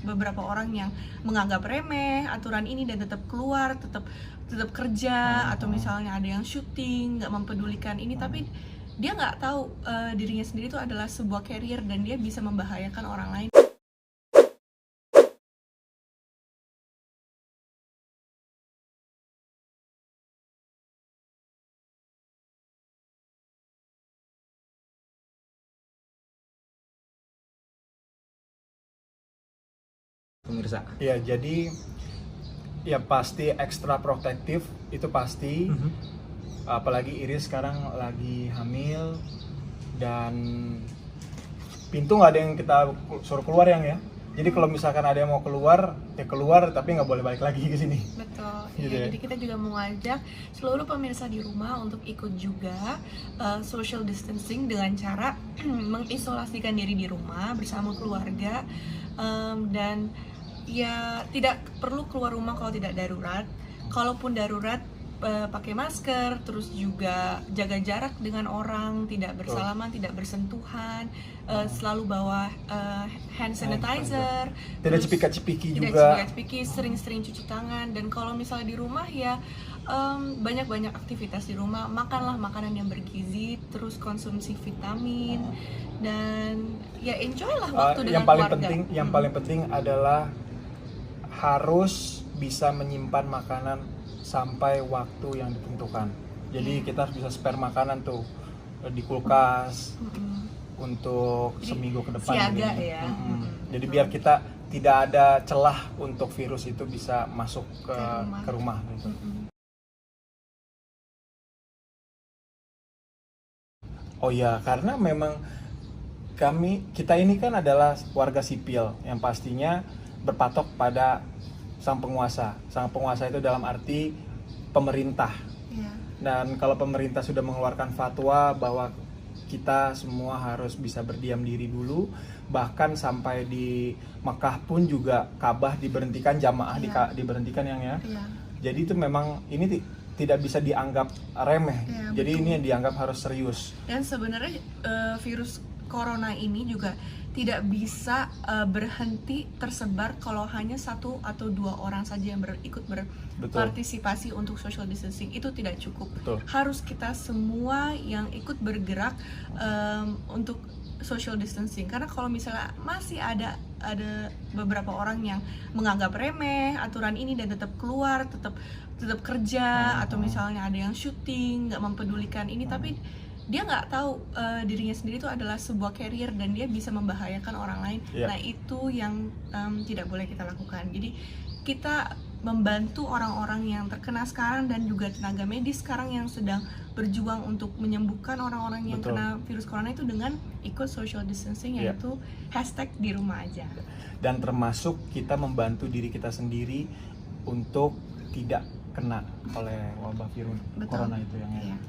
beberapa orang yang menganggap remeh aturan ini dan tetap keluar, tetap kerja, atau misalnya ada yang syuting, nggak mempedulikan ini, tapi dia nggak tahu dirinya sendiri itu adalah sebuah career dan dia bisa membahayakan orang lain. Pemirsa. Ya, jadi ya pasti ekstra protektif itu pasti. Apalagi Iris sekarang lagi hamil dan pintu nggak ada yang kita suruh keluar ya. Jadi kalau misalkan ada yang mau keluar, ya keluar tapi nggak boleh balik lagi ke sini. Betul. Gitu ya. Jadi kita juga mengajak seluruh pemirsa di rumah untuk ikut juga social distancing dengan cara mengisolasikan diri di rumah bersama keluarga, dan ya tidak perlu keluar rumah kalau tidak darurat. Kalaupun darurat, pakai masker, terus juga jaga jarak dengan orang, tidak bersalaman, tidak bersentuhan, selalu bawa hand sanitizer, Tidak cipika-cipiki juga. tidak cipika-cipiki, sering-sering cuci tangan. Dan kalau misalnya di rumah ya banyak-banyak aktivitas di rumah, makanlah makanan yang bergizi, terus konsumsi vitamin, dan ya enjoy lah waktu dengan keluarga. Yang paling penting adalah harus bisa menyimpan makanan sampai waktu yang ditentukan. Jadi kita harus bisa spare makanan tuh di kulkas untuk seminggu ke depan. Siaga ya. Jadi biar kita tidak ada celah untuk virus itu bisa masuk ke rumah gitu. Oh ya, karena memang kita ini kan adalah warga sipil yang pastinya berpatok pada sang penguasa. Sang penguasa itu dalam arti pemerintah. Dan kalau pemerintah sudah mengeluarkan fatwa bahwa kita semua harus bisa berdiam diri dulu, bahkan sampai di Mekah pun juga Ka'bah diberhentikan, jamaah diberhentikan ya. Jadi itu memang ini tidak bisa dianggap remeh. Jadi betul. ini dianggap harus serius. Dan sebenarnya virus corona ini juga tidak bisa berhenti tersebar kalau hanya 1 atau 2 orang saja yang ikut berpartisipasi untuk social distancing. Itu tidak cukup. Betul. Harus kita semua yang ikut bergerak untuk social distancing. Karena kalau misalnya masih ada beberapa orang yang menganggap remeh aturan ini dan tetap keluar, tetap kerja, atau misalnya ada yang syuting, nggak mempedulikan ini, tapi dia nggak tahu dirinya sendiri itu adalah sebuah career dan dia bisa membahayakan orang lain. Nah itu yang tidak boleh kita lakukan. Jadi kita membantu orang-orang yang terkena sekarang dan juga tenaga medis sekarang yang sedang berjuang untuk menyembuhkan orang-orang yang kena virus corona itu dengan ikut social distancing, yaitu #di rumah aja. Dan termasuk kita membantu diri kita sendiri untuk tidak kena oleh wabah virus corona itu yang